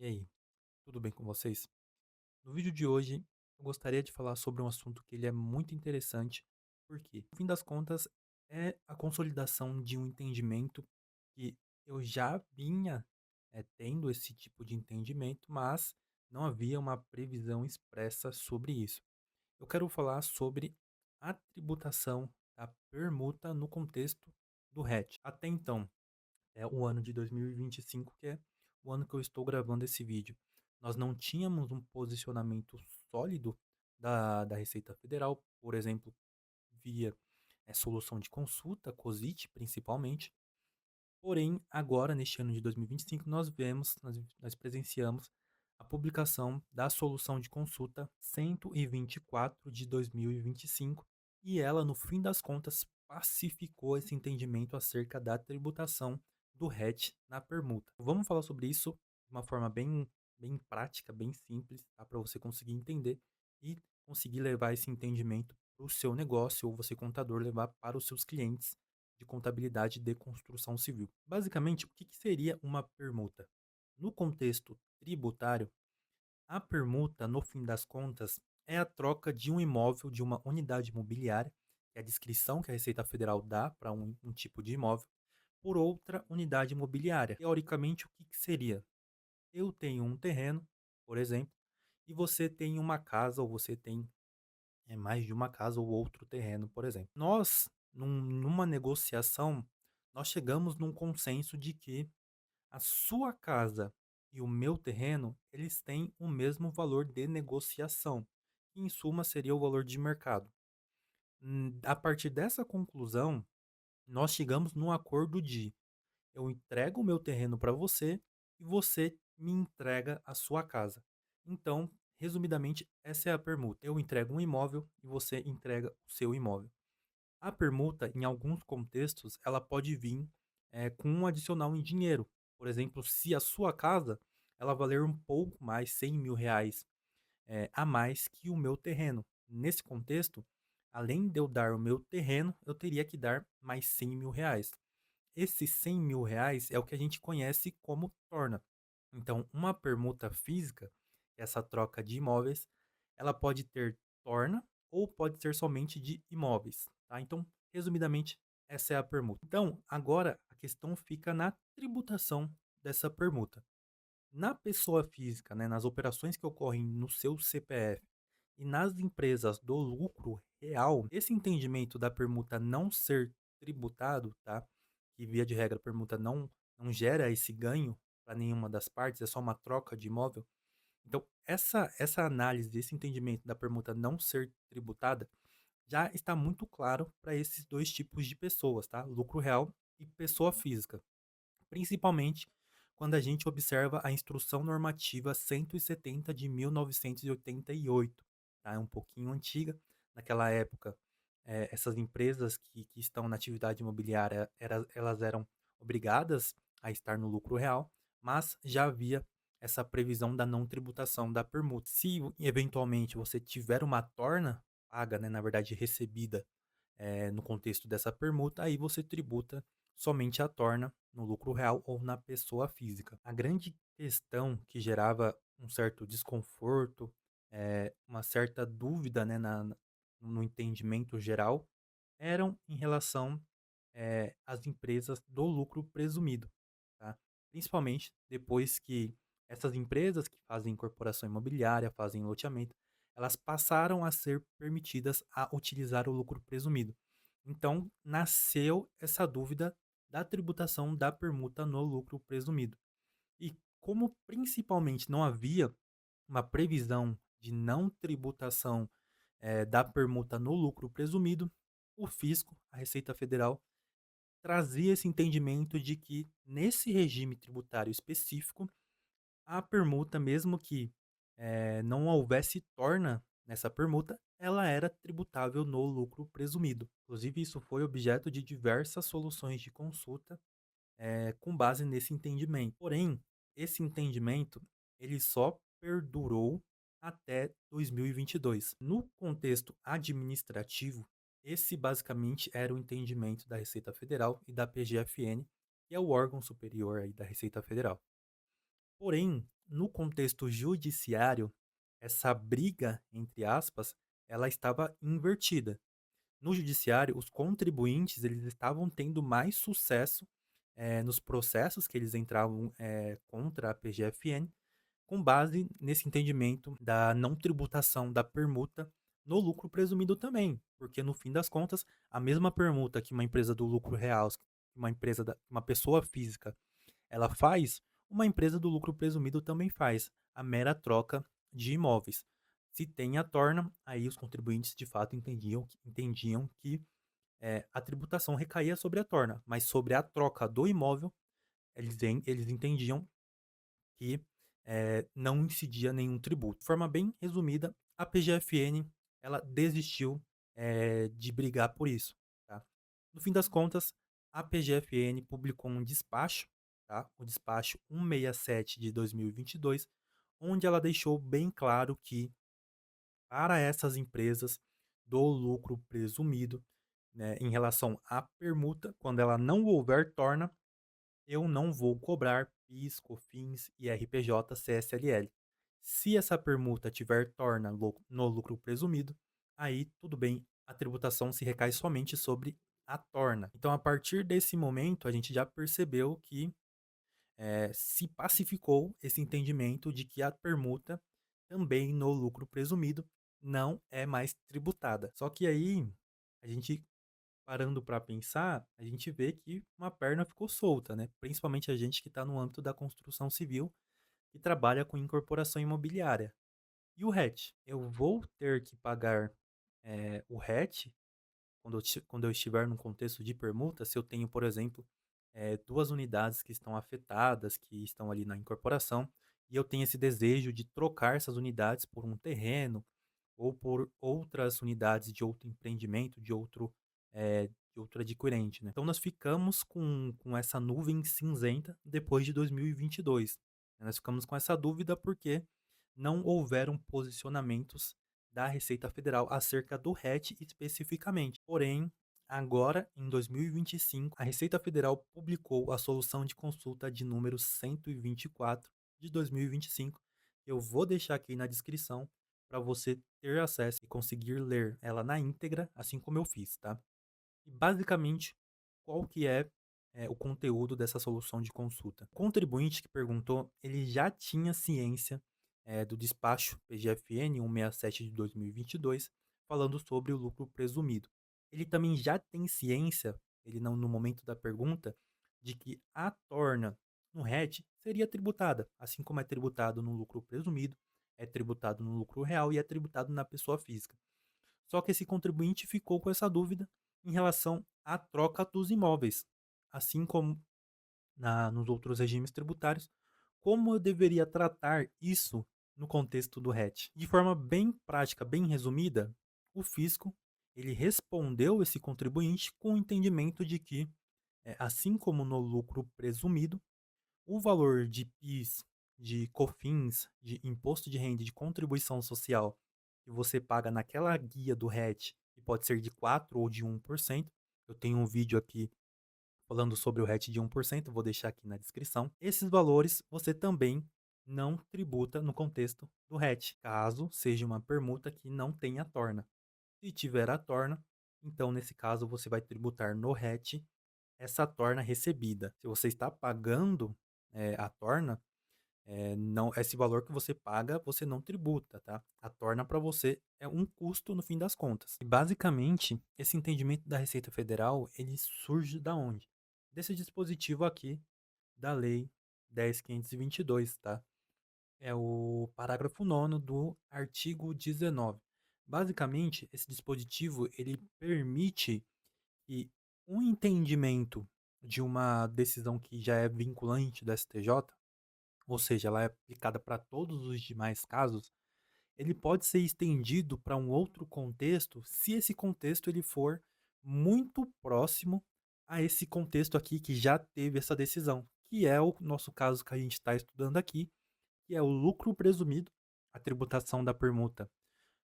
E aí, tudo bem com vocês? No vídeo de hoje, eu gostaria de falar sobre um assunto que ele é muito interessante, porque, no fim das contas, é a consolidação de um entendimento que eu já vinha tendo esse tipo de entendimento, mas não havia uma previsão expressa sobre isso. Eu quero falar sobre a tributação da permuta no contexto do RET. Até então, é o ano de 2025, que é o ano que eu estou gravando esse vídeo. Nós não tínhamos um posicionamento sólido da Receita Federal, por exemplo, via solução de consulta, COSIT principalmente. Porém, agora, neste ano de 2025, nós presenciamos a publicação da solução de consulta 124 de 2025 e ela, no fim das contas, pacificou esse entendimento acerca da tributação do RET na permuta. Vamos falar sobre isso de uma forma bem prática, bem simples, tá? Para você conseguir entender e conseguir levar esse entendimento para o seu negócio ou você, contador, levar para os seus clientes de contabilidade de construção civil. Basicamente, o que seria uma permuta? No contexto tributário, a permuta, no fim das contas, é a troca de um imóvel, de uma unidade imobiliária, que é a descrição que a Receita Federal dá para um tipo de imóvel, por outra unidade imobiliária. Teoricamente, o que seria? Eu tenho um terreno, por exemplo, e você tem uma casa, ou você tem mais de uma casa ou outro terreno, por exemplo. Numa negociação, nós chegamos num consenso de que a sua casa e o meu terreno, eles têm o mesmo valor de negociação, que em suma seria o valor de mercado. A partir dessa conclusão, nós chegamos num acordo de eu entrego o meu terreno para você e você me entrega a sua casa. Então, resumidamente, essa é a permuta. Eu entrego um imóvel e você entrega o seu imóvel. A permuta, em alguns contextos, ela pode vir com um adicional em dinheiro. Por exemplo, se a sua casa ela valer um pouco mais, R$ 100.000 a mais que o meu terreno. Nesse contexto, além de eu dar o meu terreno, eu teria que dar mais R$ 100.000. Esses R$ 100.000 é o que a gente conhece como torna. Então, uma permuta física, essa troca de imóveis, ela pode ter torna ou pode ser somente de imóveis, tá? Então, resumidamente, essa é a permuta. Então, agora a questão fica na tributação dessa permuta. Na pessoa física, né, nas operações que ocorrem no seu CPF e nas empresas do lucro real, esse entendimento da permuta não ser tributado, tá? Que via de regra a permuta não gera esse ganho para nenhuma das partes, é só uma troca de imóvel. Então, essa análise, esse entendimento da permuta não ser tributada já está muito claro para esses dois tipos de pessoas, tá? Lucro real e pessoa física, principalmente quando a gente observa a Instrução Normativa 170 de 1988, tá? É um pouquinho antiga. Naquela época, essas empresas que estão na atividade imobiliária, elas eram obrigadas a estar no lucro real, mas já havia essa previsão da não tributação da permuta. Se eventualmente você tiver uma torna paga, né, na verdade recebida, no contexto dessa permuta, aí você tributa somente a torna no lucro real ou na pessoa física. A grande questão que gerava um certo desconforto, uma certa dúvida, né, no entendimento geral, eram em relação às empresas do lucro presumido, tá? Principalmente depois que essas empresas que fazem incorporação imobiliária, fazem loteamento, elas passaram a ser permitidas a utilizar o lucro presumido. Então, nasceu essa dúvida da tributação da permuta no lucro presumido. E como principalmente não havia uma previsão de não tributação da permuta no lucro presumido, o fisco, a Receita Federal, trazia esse entendimento de que, nesse regime tributário específico, a permuta, mesmo que não houvesse torna nessa permuta, ela era tributável no lucro presumido. Inclusive, isso foi objeto de diversas soluções de consulta com base nesse entendimento. Porém, esse entendimento ele só perdurou até 2022. No contexto administrativo, esse basicamente era o entendimento da Receita Federal e da PGFN, que é o órgão superior aí da Receita Federal. Porém, no contexto judiciário, essa briga, entre aspas, ela estava invertida. No judiciário, os contribuintes eles estavam tendo mais sucesso, nos processos que eles entravam, contra a PGFN, com base nesse entendimento da não tributação da permuta no lucro presumido também, porque no fim das contas, a mesma permuta que uma empresa do lucro real, uma pessoa física, ela faz, uma empresa do lucro presumido também faz, a mera troca de imóveis. Se tem a torna, aí os contribuintes de fato entendiam que a tributação recaía sobre a torna, mas sobre a troca do imóvel, eles entendiam que não incidia nenhum tributo. De forma bem resumida, a PGFN ela desistiu de brigar por isso. Tá? No fim das contas, a PGFN publicou um despacho, tá? O despacho 167 de 2022, onde ela deixou bem claro que para essas empresas do lucro presumido, né, em relação à permuta, quando ela não houver torna, eu não vou cobrar PIS, COFINS, IRPJ, CSLL. Se essa permuta tiver torna no lucro presumido, aí tudo bem, a tributação se recai somente sobre a torna. Então, a partir desse momento, a gente já percebeu que se pacificou esse entendimento de que a permuta, também no lucro presumido, não é mais tributada. Só que aí, a gente parando para pensar, a gente vê que uma perna ficou solta, né? Principalmente a gente que está no âmbito da construção civil e trabalha com incorporação imobiliária. E o RET? Eu vou ter que pagar o RET quando eu estiver num contexto de permuta, se eu tenho, por exemplo, duas unidades que estão afetadas, que estão ali na incorporação, e eu tenho esse desejo de trocar essas unidades por um terreno ou por outras unidades de outro empreendimento, de outro adquirente, né. Então nós ficamos com essa nuvem cinzenta depois de 2022. Nós ficamos com essa dúvida porque não houveram posicionamentos da Receita Federal acerca do RET especificamente. Porém, agora em 2025, a Receita Federal publicou a solução de consulta de número 124 de 2025. Eu vou deixar aqui na descrição para você ter acesso e conseguir ler ela na íntegra, assim como eu fiz, tá? E basicamente, qual que o conteúdo dessa solução de consulta? O contribuinte que perguntou, ele já tinha ciência do despacho PGFN 167 de 2022, falando sobre o lucro presumido. Ele também já tem ciência, ele não no momento da pergunta, de que a torna no RET seria tributada, assim como é tributado no lucro presumido, é tributado no lucro real e é tributado na pessoa física. Só que esse contribuinte ficou com essa dúvida em relação à troca dos imóveis, assim como nos outros regimes tributários, como eu deveria tratar isso no contexto do RET. De forma bem prática, bem resumida, o fisco ele respondeu esse contribuinte com o entendimento de que, assim como no lucro presumido, o valor de PIS, de COFINS, de imposto de renda e de contribuição social que você paga naquela guia do RET, que pode ser de 4 ou de 1%. Eu tenho um vídeo aqui falando sobre o RET de 1%, vou deixar aqui na descrição. Esses valores você também não tributa no contexto do RET, caso seja uma permuta que não tenha torna. Se tiver a torna, então nesse caso você vai tributar no RET essa torna recebida. Se você está pagando a torna, não, esse valor que você paga, você não tributa, tá? A torna para você é um custo no fim das contas. E basicamente, esse entendimento da Receita Federal, ele surge da onde? Desse dispositivo aqui da Lei 10.522, tá? É o parágrafo 9º do artigo 19. Basicamente, esse dispositivo, ele permite que um entendimento de uma decisão que já é vinculante do STJ, ou seja, ela é aplicada para todos os demais casos, ele pode ser estendido para um outro contexto, se esse contexto ele for muito próximo a esse contexto aqui que já teve essa decisão, que é o nosso caso que a gente está estudando aqui, que é o lucro presumido, a tributação da permuta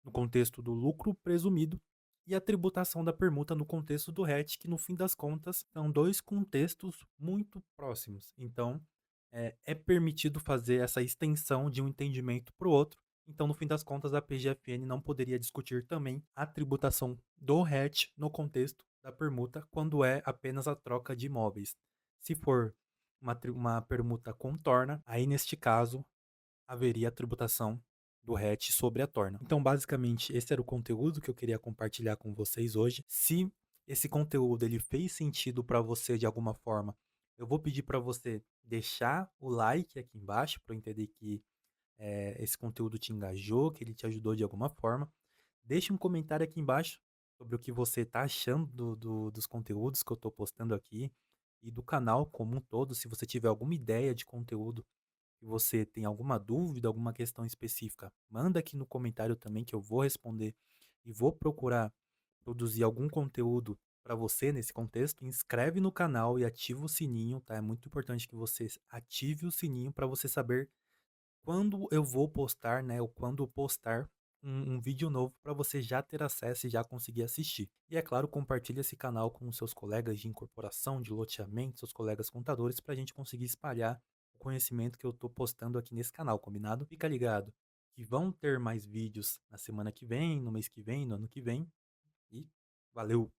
no contexto do lucro presumido e a tributação da permuta no contexto do RET, que no fim das contas são dois contextos muito próximos. Então, é permitido fazer essa extensão de um entendimento para o outro. Então, no fim das contas, a PGFN não poderia discutir também a tributação do RET no contexto da permuta, quando é apenas a troca de imóveis. Se for uma permuta com torna, aí neste caso haveria a tributação do RET sobre a torna. Então, basicamente, esse era o conteúdo que eu queria compartilhar com vocês hoje. Se esse conteúdo ele fez sentido para você de alguma forma, eu vou pedir para você deixar o like aqui embaixo para eu entender que esse conteúdo te engajou, que ele te ajudou de alguma forma. Deixe um comentário aqui embaixo sobre o que você está achando dos conteúdos que eu estou postando aqui e do canal como um todo. Se você tiver alguma ideia de conteúdo e você tem alguma dúvida, alguma questão específica, manda aqui no comentário também que eu vou responder e vou procurar produzir algum conteúdo para você nesse contexto. Inscreve no canal e ativa o sininho, tá? É muito importante que você ative o sininho para você saber quando eu vou postar, né, ou quando postar um vídeo novo para você já ter acesso e já conseguir assistir. E é claro, compartilhe esse canal com os seus colegas de incorporação, de loteamento, seus colegas contadores, para a gente conseguir espalhar o conhecimento que eu estou postando aqui nesse canal, combinado? Fica ligado que vão ter mais vídeos na semana que vem, no mês que vem, no ano que vem. E valeu!